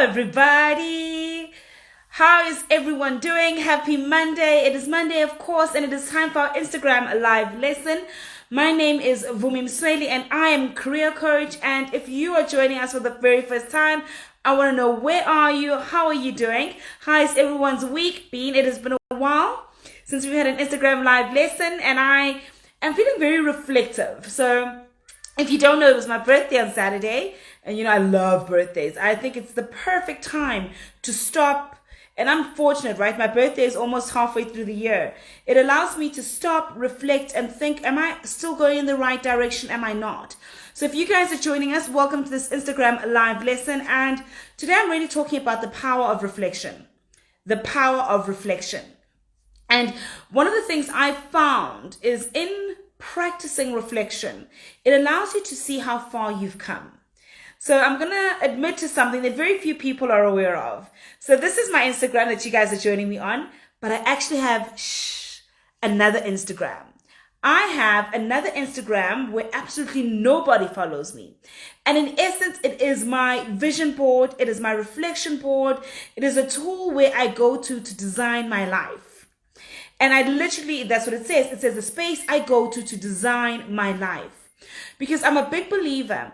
everybody. How is everyone doing? Happy Monday. It is Monday, of course, and it is time for our Instagram live lesson. My name is 𝗲𝗲𝗍𝘆 and I am career coach. And if you are joining us for the very first time, I want to know, where are you? How are you doing? How is everyone's week been? It has been a while since we had an Instagram live lesson, and I am feeling very reflective. So if you don't know, it was my birthday on Saturday, and I love birthdays. I think it's the perfect time to stop. And I'm fortunate, right? My birthday is almost halfway through the year. It allows me to stop, reflect, and think, am I still going in the right direction? Am I not? So if you guys are joining us, welcome to this Instagram live lesson. And today I'm really talking about the power of reflection. The power of reflection. And one of the things I found is in practicing reflection, it allows you to see how far you've come. So I'm going to admit to something that very few people are aware of. So this is my Instagram that you guys are joining me on, but I actually have another Instagram. I have another Instagram where absolutely nobody follows me. And in essence, it is my vision board. It is my reflection board. It is a tool where I go to design my life. And I literally, that's what it says. It says the space I go to design my life. Because I'm a big believer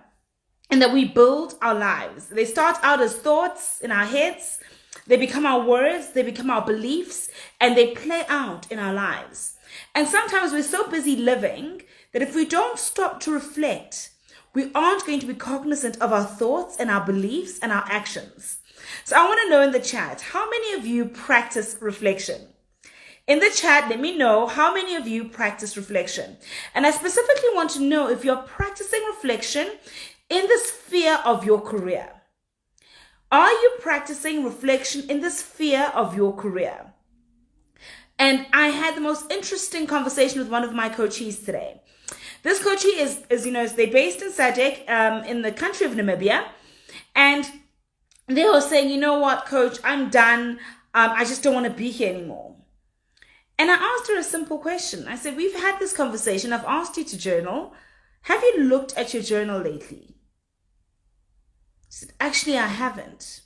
in that we build our lives. They start out as thoughts in our heads. They become our words. They become our beliefs. And they play out in our lives. And sometimes we're so busy living that if we don't stop to reflect, we aren't going to be cognizant of our thoughts and our beliefs and our actions. So I want to know in the chat, how many of you practice reflection? In the chat, let me know how many of you practice reflection. And I specifically want to know if you're practicing reflection in the sphere of your career. Are you practicing reflection in the sphere of your career? And I had the most interesting conversation with one of my coaches today. This coachee is they're based in SADC, in the country of Namibia. And they were saying, you know what, coach, I'm done. I just don't want to be here anymore. And I asked her a simple question. I said, we've had this conversation. I've asked you to journal. Have you looked at your journal lately? She said, actually, I haven't.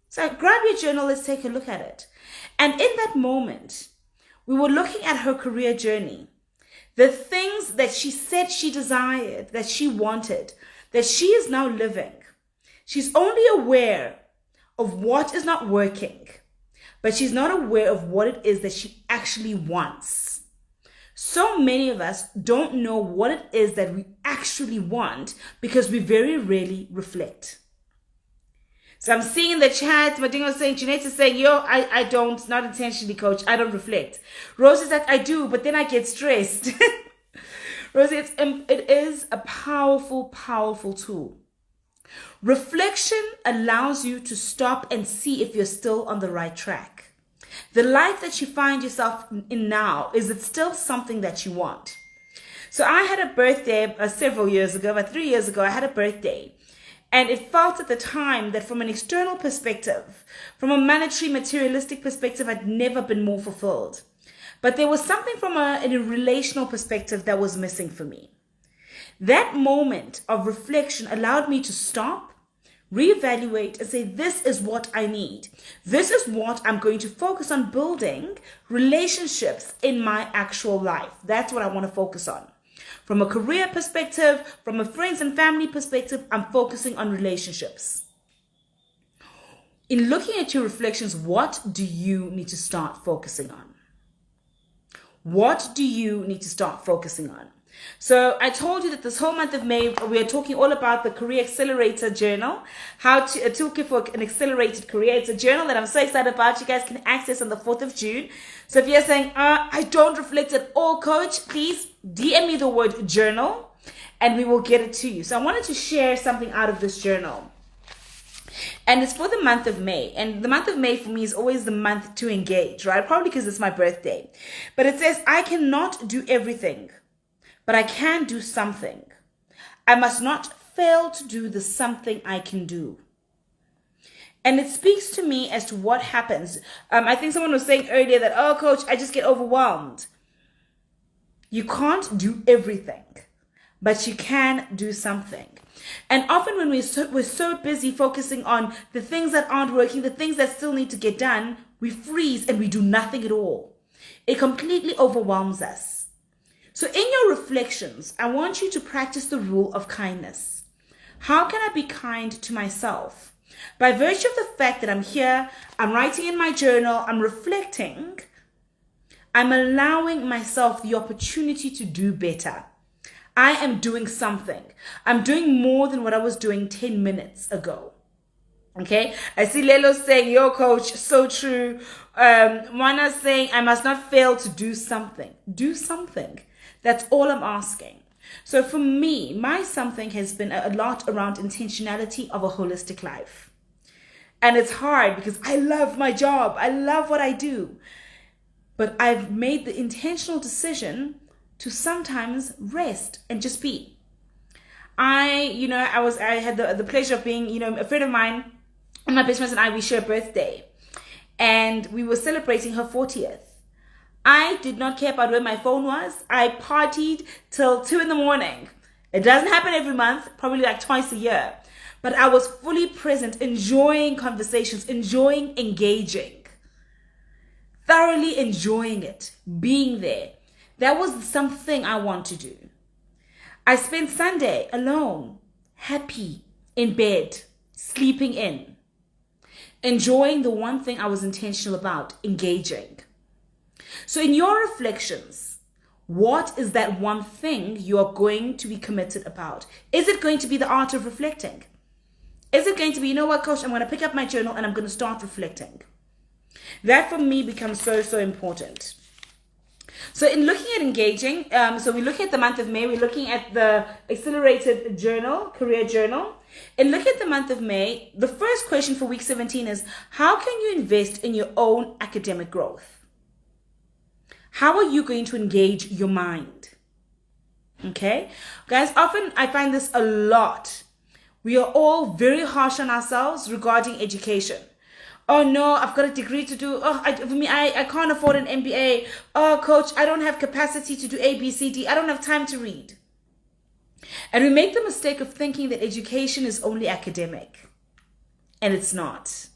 So grab your journal. Let's take a look at it. And in that moment, we were looking at her career journey. The things that she said she desired, that she wanted, that she is now living. She's only aware of what is not working, but she's not aware of what it is that she actually wants. So many of us don't know what it is that we actually want because we very rarely reflect. So I'm seeing in the chat, Madingo is saying, Jeanette is saying, I don't, not intentionally, coach, I don't reflect. Rose is like, I do, but then I get stressed. Rose, it is a powerful, powerful tool. Reflection allows you to stop and see if you're still on the right track. The life that you find yourself in now, is it still something that you want? So I had a birthday several years ago, about 3 years ago, I had a birthday. And it felt at the time that from an external perspective, from a monetary, materialistic perspective, I'd never been more fulfilled. But there was something from a relational perspective that was missing for me. That moment of reflection allowed me to stop, reevaluate, and say, this is what I need. This is what I'm going to focus on building relationships in my actual life. That's what I want to focus on. From a career perspective, from a friends and family perspective, I'm focusing on relationships. In looking at your reflections, what do you need to start focusing on? What do you need to start focusing on? So I told you that this whole month of May, we are talking all about the Career Accelerator Journal, a toolkit for an accelerated career. It's a journal that I'm so excited about. You guys can access on the 4th of June. So if you're saying, I don't reflect at all, coach, please DM me the word journal and we will get it to you. So I wanted to share something out of this journal. And it's for the month of May. And the month of May for me is always the month to engage, right? Probably because it's my birthday. But it says, I cannot do everything, but I can do something. I must not fail to do the something I can do. And it speaks to me as to what happens. I think someone was saying earlier that, oh, coach, I just get overwhelmed. You can't do everything, but you can do something. And often when we're so busy focusing on the things that aren't working, the things that still need to get done, we freeze and we do nothing at all. It completely overwhelms us. So in your reflections, I want you to practice the rule of kindness. How can I be kind to myself? By virtue of the fact that I'm here, I'm writing in my journal, I'm reflecting, I'm allowing myself the opportunity to do better. I am doing something. I'm doing more than what I was doing 10 minutes ago. Okay, I see Lelo saying, yo, coach, so true. Mwana saying, I must not fail to do something. Do something. That's all I'm asking. So for me, my something has been a lot around intentionality of a holistic life. And it's hard because I love my job. I love what I do. But I've made the intentional decision to sometimes rest and just be. I had the pleasure of being, a friend of mine, my best friend and I, we share a birthday. And we were celebrating her 40th. I did not care about where my phone was. I partied till 2 a.m. It doesn't happen every month, probably like twice a year. But I was fully present, enjoying conversations, enjoying engaging, thoroughly enjoying it, being there. That was something I want to do. I spent Sunday alone, happy, in bed, sleeping in, enjoying the one thing I was intentional about, engaging. So in your reflections, what is that one thing you are going to be committed about? Is it going to be the art of reflecting? Is it going to be, you know what, coach, I'm going to pick up my journal and I'm going to start reflecting? That for me becomes so, so important. So in looking at engaging, so we're looking at the month of May, we're looking at the accelerated journal, career journal. In looking at the month of May, the first question for week 17 is, how can you invest in your own academic growth? How are you going to engage your mind? Okay, guys, often I find this a lot. We are all very harsh on ourselves regarding education. Oh no, I've got a degree to do. Oh, I can't afford an MBA. Oh, coach, I don't have capacity to do A, B, C, D. I don't have time to read. And we make the mistake of thinking that education is only academic. And it's not.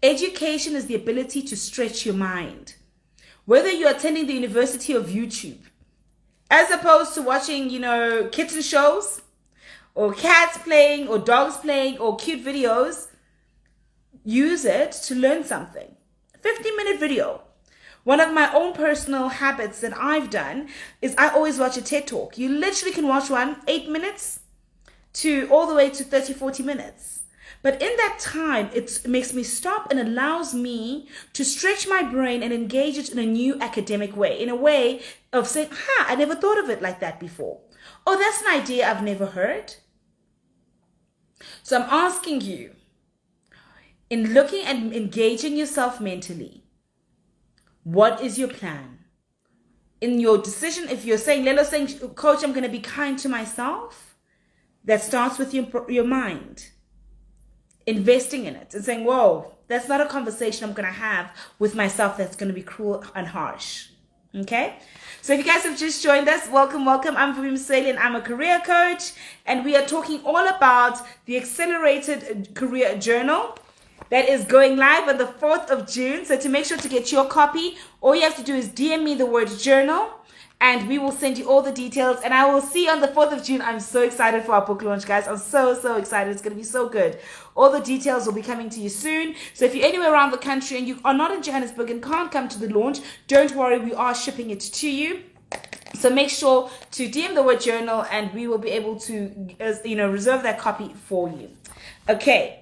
Education is the ability to stretch your mind. Whether you're attending the University of YouTube, as opposed to watching, kitten shows, or cats playing, or dogs playing, or cute videos, use it to learn something. 15-minute video. One of my own personal habits that I've done is I always watch a TED Talk. You literally can watch one 8 minutes to all the way to 30, 40 minutes. But in that time, it makes me stop and allows me to stretch my brain and engage it in a new academic way, in a way of saying, I never thought of it like that before. Oh, that's an idea I've never heard. So I'm asking you, in looking and engaging yourself mentally, what is your plan? In your decision, if you're saying, Lelo saying, coach, I'm going to be kind to myself, that starts with your mind. Investing in it and saying, whoa, that's not a conversation I'm going to have with myself that's going to be cruel and harsh. Okay? So if you guys have just joined us, welcome, welcome. I'm 𝗤𝗲𝗱𝘆 and I'm a career coach. And we are talking all about the Accelerated Career Journal that is going live on the 4th of June. So to make sure to get your copy, all you have to do is DM me the word journal and we will send you all the details. And I will see you on the 4th of June. I'm so excited for our book launch, guys. I'm so, so excited. It's going to be so good. All the details will be coming to you soon. So if you're anywhere around the country and you are not in Johannesburg and can't come to the launch, don't worry. We are shipping it to you. So make sure to DM the word journal and we will be able to, reserve that copy for you. Okay.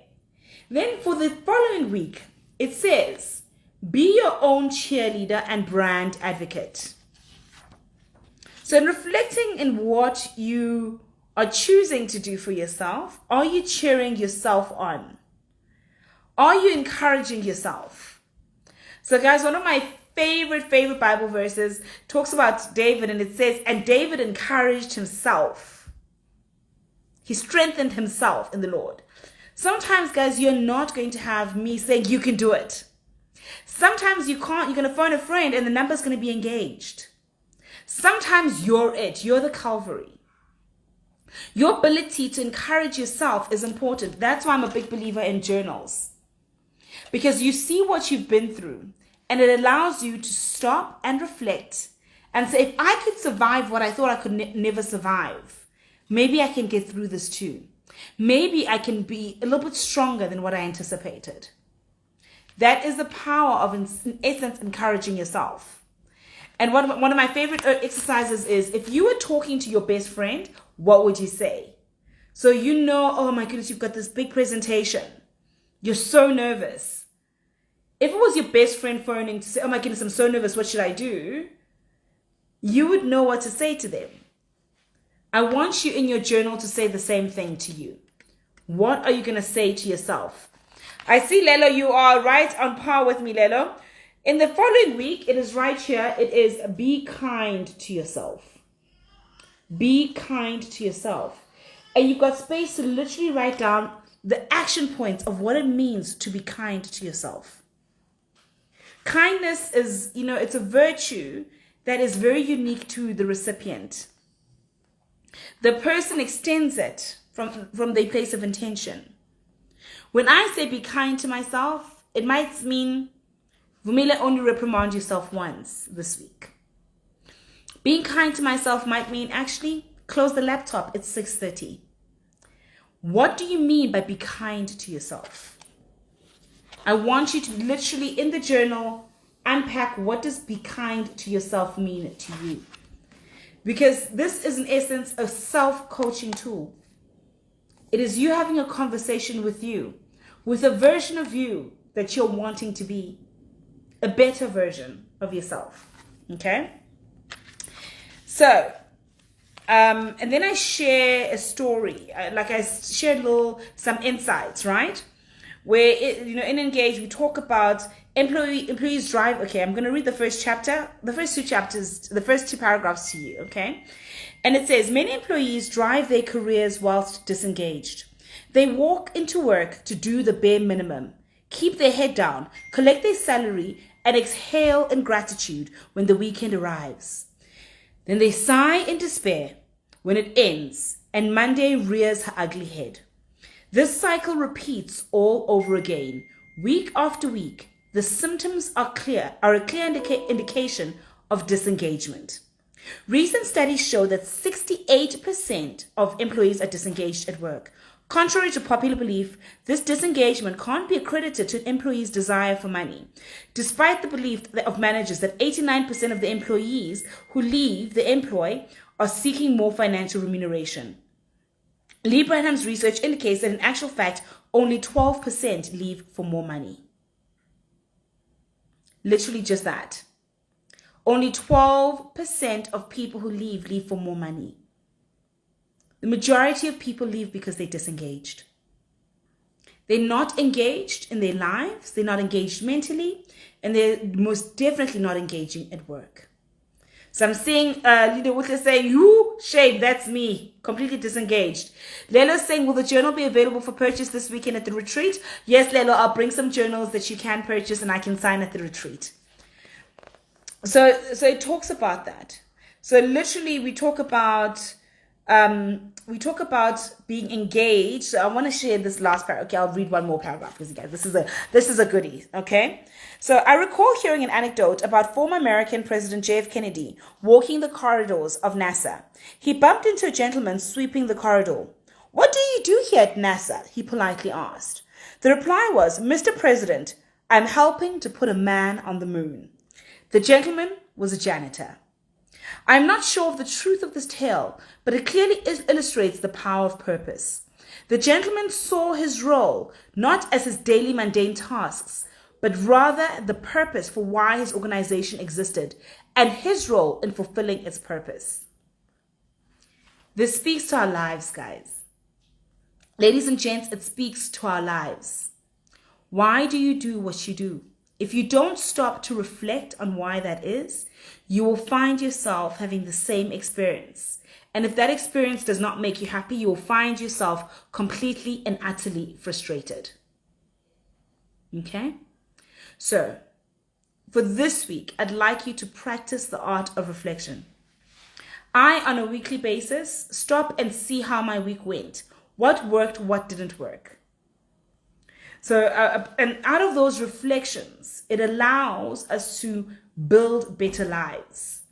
Then for the following week, it says, be your own cheerleader and brand advocate. So in reflecting in what you are choosing to do for yourself, are you cheering yourself on? Are you encouraging yourself? So guys, one of my favorite Bible verses talks about David and it says, and David encouraged himself. He strengthened himself in the Lord. Sometimes, guys, you're not going to have me saying you can do it. Sometimes you can't. You're going to phone a friend and the number's going to be engaged. Sometimes you're it. You're the Calvary. Your ability to encourage yourself is important. That's why I'm a big believer in journals. Because you see what you've been through, and it allows you to stop and reflect and say, if I could survive what I thought I could never survive, maybe I can get through this too. Maybe I can be a little bit stronger than what I anticipated. That is the power of, in essence, encouraging yourself. And one of my favorite exercises is, if you were talking to your best friend, what would you say? So you know, oh my goodness, you've got this big presentation. You're so nervous. If it was your best friend phoning to say, oh my goodness, I'm so nervous, what should I do? You would know what to say to them. I want you in your journal to say the same thing to you. What are you going to say to yourself? I see, Lelo, you are right on par with me, Lelo. In the following week, it is right here. It is be kind to yourself. Be kind to yourself. And you've got space to literally write down the action points of what it means to be kind to yourself. Kindness is, it's a virtue that is very unique to the recipient. The person extends it from their place of intention. When I say be kind to myself, it might mean, Vumile, only reprimand yourself once this week. Being kind to myself might mean, actually, close the laptop, it's 6:30. What do you mean by be kind to yourself? I want you to literally, in the journal, unpack what does be kind to yourself mean to you. Because this is, in essence, a self-coaching tool. It is you having a conversation with you, with a version of you that you're wanting to be. A better version of yourself. Okay? So, and then I share a story. I shared some insights, right? Where, in Engage, we talk about employees drive. Okay, I'm going to read the first chapter, the first two paragraphs to you, okay? And it says, many employees drive their careers whilst disengaged. They walk into work to do the bare minimum, keep their head down, collect their salary, and exhale in gratitude when the weekend arrives. Then they sigh in despair when it ends and Monday rears her ugly head. This cycle repeats all over again, week after week. The symptoms are a clear indication of disengagement. Recent studies show that 68% of employees are disengaged at work. Contrary to popular belief, this disengagement can't be accredited to an employee's desire for money, despite the belief of managers that 89% of the employees who leave the employ are seeking more financial remuneration. Lee Branham's research indicates that in actual fact, only 12% leave for more money. Literally just that. Only 12% of people who leave for more money. The majority of people leave because they're disengaged. They're not engaged in their lives, they're not engaged mentally, and they're most definitely not engaging at work. So I'm seeing Leader Woodley saying, shame, that's me, completely disengaged. Lelo's saying, will the journal be available for purchase this weekend at the retreat? Yes, Lelo, I'll bring some journals that you can purchase and I can sign at the retreat. So it talks about that. So literally we talk about being engaged. So I want to share this last paragraph. Okay, I'll read one more paragraph because guys, this is a goodie. Okay, so I recall hearing an anecdote about former American President J.F. Kennedy walking the corridors of NASA. He bumped into a gentleman sweeping the corridor. "What do you do here at NASA?" he politely asked. The reply was, "Mr. President, I'm helping to put a man on the moon." The gentleman was a janitor. I'm not sure of the truth of this tale, but it clearly illustrates the power of purpose. The gentleman saw his role not as his daily mundane tasks, but rather the purpose for why his organization existed and his role in fulfilling its purpose. This speaks to our lives, guys. Ladies and gents, it speaks to our lives. Why do you do what you do? If you don't stop to reflect on why that is, you will find yourself having the same experience. And if that experience does not make you happy, you will find yourself completely and utterly frustrated. Okay? So, for this week, I'd like you to practice the art of reflection. I, on a weekly basis, stop and see how my week went. What worked, what didn't work. So, and out of those reflections, it allows us to build better lives.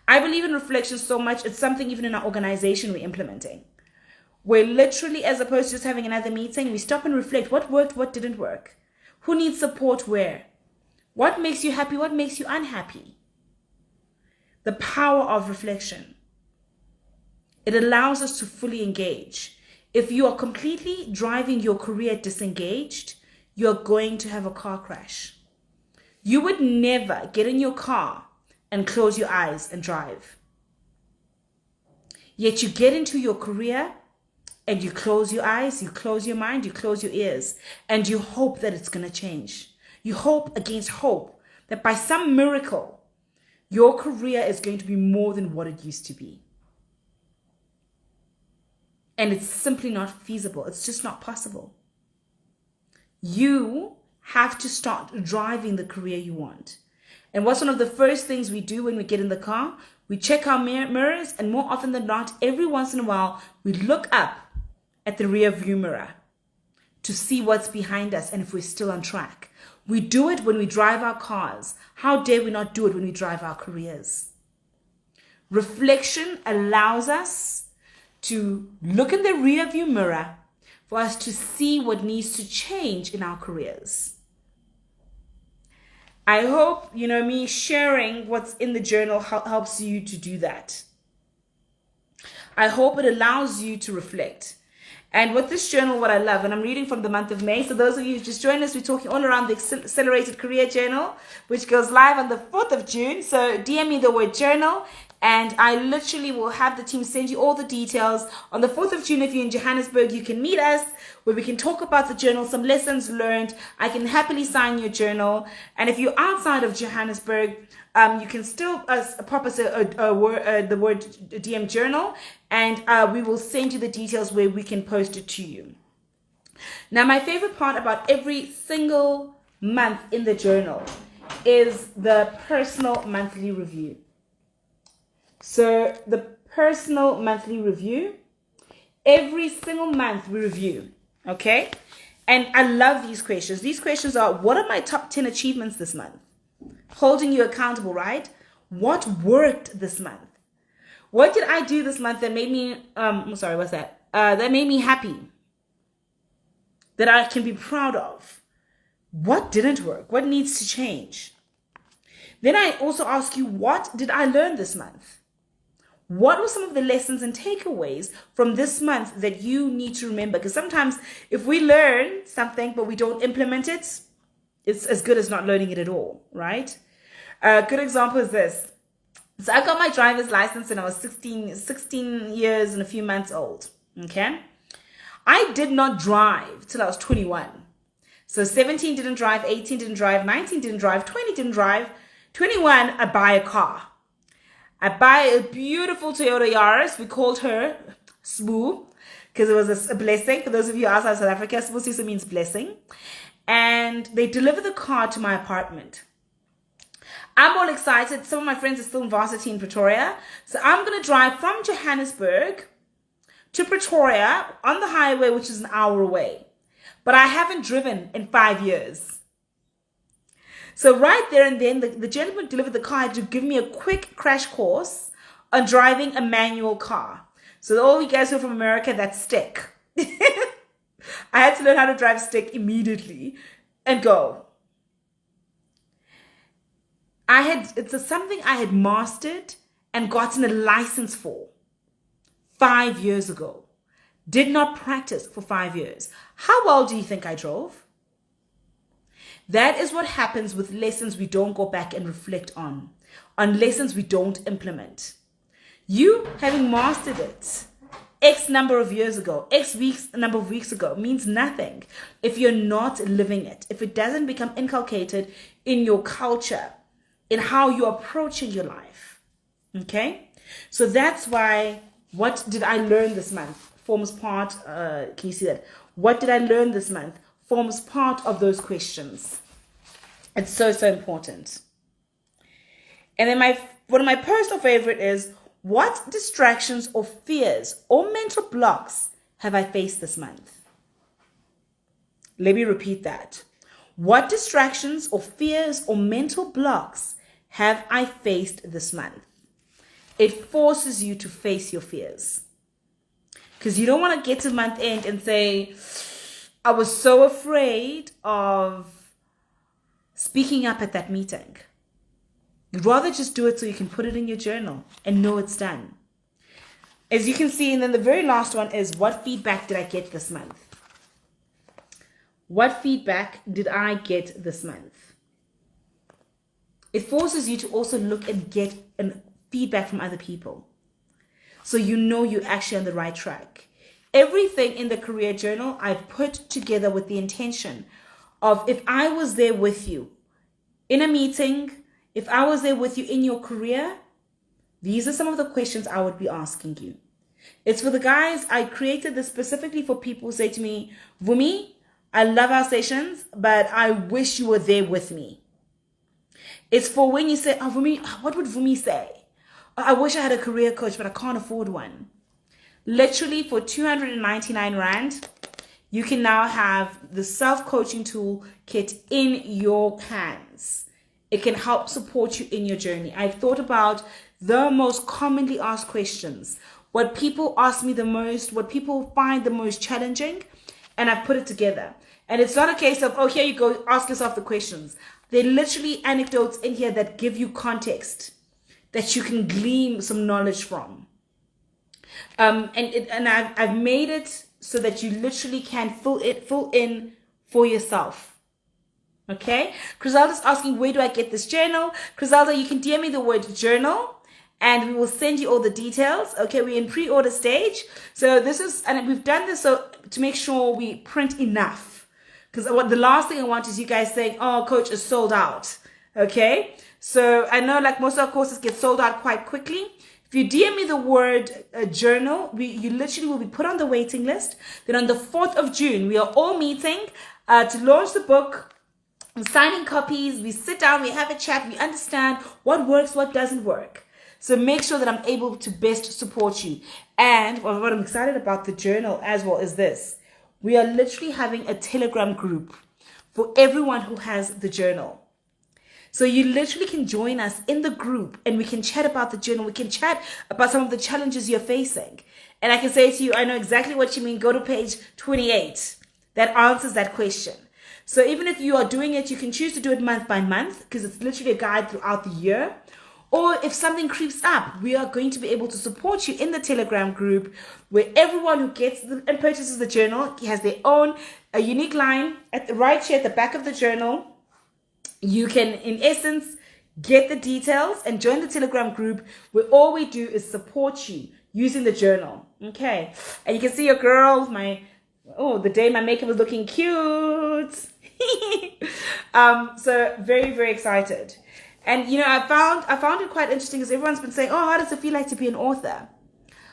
I believe in reflection so much, it's something even in our organization we're implementing. Where literally, as opposed to just having another meeting, we stop and reflect what worked, what didn't work. Who needs support where? What makes you happy, what makes you unhappy? The power of reflection. It allows us to fully engage. If you are completely driving your career disengaged, you're going to have a car crash. You would never get in your car and close your eyes and drive. Yet you get into your career and you close your eyes, you close your mind, you close your ears, and you hope that it's going to change. You hope against hope that by some miracle, your career is going to be more than what it used to be. And it's simply not feasible. It's just not possible. You have to start driving the career you want. And what's one of the first things we do when we get in the car? We check our mirrors, and more often than not, every once in a while, we look up at the rear view mirror to see what's behind us and if we're still on track. We do it when we drive our cars. How dare we not do it when we drive our careers? Reflection allows us to look in the rear view mirror for us to see what needs to change in our careers. I hope, me sharing what's in the journal helps you to do that. I hope it allows you to reflect. And with this journal, what I love, and I'm reading from the month of May. So those of you who just joined us, we're talking all around the Accelerated Career Journal, which goes live on the 4th of June. So DM me the word journal, and I literally will have the team send you all the details. On the 4th of June, if you're in Johannesburg, you can meet us where we can talk about the journal, some lessons learned. I can happily sign your journal. And if you're outside of Johannesburg, you can still pop us the word DM journal, and we will send you the details where we can post it to you. Now, my favorite part about every single month in the journal is the personal monthly review. So the personal monthly review, every single month we review, okay? And I love these questions. These questions are, what are my top 10 achievements this month? Holding you accountable, right? What worked this month? What did I do this month that made me, that made me happy? That I can be proud of? What didn't work? What needs to change? Then I also ask you, what did I learn this month? What were some of the lessons and takeaways from this month that you need to remember? Because sometimes if we learn something but we don't implement it, it's as good as not learning it at all, right? A good example is this. So I got my driver's license when I was 16 years and a few months old, okay? I did not drive till I was 21. So 17 didn't drive, 18 didn't drive, 19 didn't drive, 20 didn't drive, 21 I buy a car. I buy a beautiful Toyota Yaris. We called her Sbu because it was a blessing. For those of you outside South Africa, Sbu means blessing. And they deliver the car to my apartment. I'm all excited. Some of my friends are still in varsity in Pretoria. So I'm going to drive from Johannesburg to Pretoria on the highway, which is an hour away. But I haven't driven in 5 years. So right there and then, the gentleman delivered the car to give me a quick crash course on driving a manual car. So all you guys who are from America, that's stick. I had to learn how to drive stick immediately and go. It's something I had mastered and gotten a license for 5 years ago. Did not practice for 5 years. How well do you think I drove? That is what happens with lessons we don't go back and reflect on lessons we don't implement. You having mastered it X number of years ago, number of weeks ago, means nothing if you're not living it, if it doesn't become inculcated in your culture, in how you're approaching your life. Okay? So that's why, what did I learn this month forms part, can you see that? What did I learn this month forms part of those questions. It's so, so important. And then one of my personal favorite is, What distractions or fears or mental blocks have I faced this month? Let me repeat that. What distractions or fears or mental blocks have I faced this month? It forces you to face your fears. Because you don't want to get to month end and say, I was so afraid of speaking up at that meeting. You'd rather just do it so you can put it in your journal and know it's done. As you can see, and then the very last one is, what feedback did I get this month? What feedback did I get this month? It forces you to also look and get feedback from other people, so you know you're actually on the right track. Everything in the career journal I put together with the intention of, if I was there with you in a meeting, if I was there with you in your career, these are some of the questions I would be asking you. It's for the guys. I created this specifically for people who say to me, Vumi, I love our sessions, but I wish you were there with me. It's for when you say, oh, Vumi, what would Vumi say? I wish I had a career coach, but I can't afford one. Literally for 299 Rand, you can now have the self-coaching tool kit in your hands. It can help support you in your journey. I've thought about the most commonly asked questions, what people ask me the most, what people find the most challenging, and I've put it together. And it's not a case of, oh, here you go, ask yourself the questions. They're literally anecdotes in here that give you context, that you can glean some knowledge from. And I've made it so that you literally can fill in for yourself. Okay? Griselda's asking, where do I get this journal? Griselda, you can DM me the word journal and we will send you all the details. Okay, we're in pre-order stage. So this is, and we've done this so to make sure we print enough. Because the last thing I want is you guys saying, oh, coach is sold out. Okay? So I know like most of our courses get sold out quite quickly. If you DM me the word journal, you literally will be put on the waiting list. Then on the 4th of June, we are all meeting to launch the book. I'm signing copies. We sit down, we have a chat, we understand what works, what doesn't work. So make sure that I'm able to best support you. And what I'm excited about the journal as well is this. We are literally having a Telegram group for everyone who has the journal. So you literally can join us in the group and we can chat about the journal. We can chat about some of the challenges you're facing. And I can say to you, I know exactly what you mean. Go to page 28. That answers that question. So even if you are doing it, you can choose to do it month by month because it's literally a guide throughout the year. Or if something creeps up, we are going to be able to support you in the Telegram group where everyone who gets and purchases the journal has their own a unique line right here at the back of the journal. You can, in essence, get the details and join the Telegram group where all we do is support you using the journal. Okay. And you can see your girl, the day my makeup was looking cute. So very, very excited. And, I found it quite interesting because everyone's been saying, oh, how does it feel like to be an author?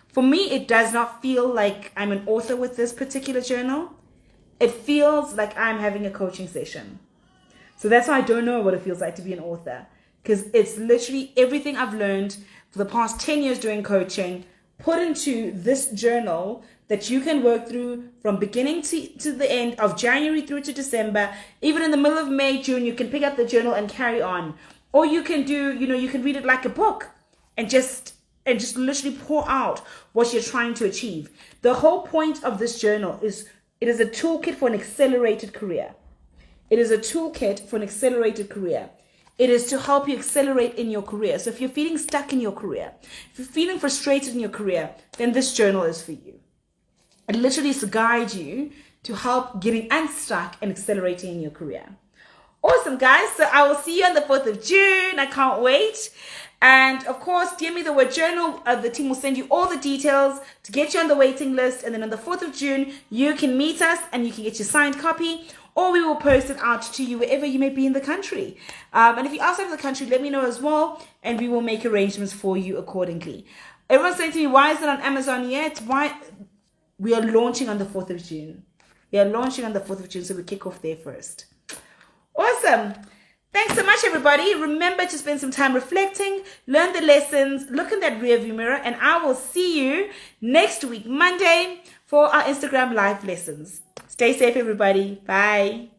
For me, it does not feel like I'm an author with this particular journal. It feels like I'm having a coaching session. So that's why I don't know what it feels like to be an author, because it's literally everything I've learned for the past 10 years doing coaching put into this journal that you can work through from beginning to the end of January through to December. Even in the middle of May, June, you can pick up the journal and carry on. Or you can do, you can read it like a book and just literally pour out what you're trying to achieve. The whole point of this journal is it is a toolkit for an accelerated career. It is a toolkit for an accelerated career. It is to help you accelerate in your career. So if you're feeling stuck in your career, if you're feeling frustrated in your career, then this journal is for you. It literally is to guide you to help getting unstuck and accelerating in your career. Awesome, guys. So I will see you on the 4th of June. I can't wait. And of course, DM me the word journal. The team will send you all the details to get you on the waiting list. And then on the 4th of June, you can meet us and you can get your signed copy, or we will post it out to you wherever you may be in the country. And if you're outside of the country, let me know as well, and we will make arrangements for you accordingly. Everyone's saying to me, why is it on Amazon yet? Why? We are launching on the 4th of June. We are launching on the 4th of June, so we kick off there first. Awesome. Thanks so much, everybody. Remember to spend some time reflecting, learn the lessons, look in that rearview mirror, and I will see you next week, Monday, for our Instagram live lessons. Stay safe, everybody. Bye.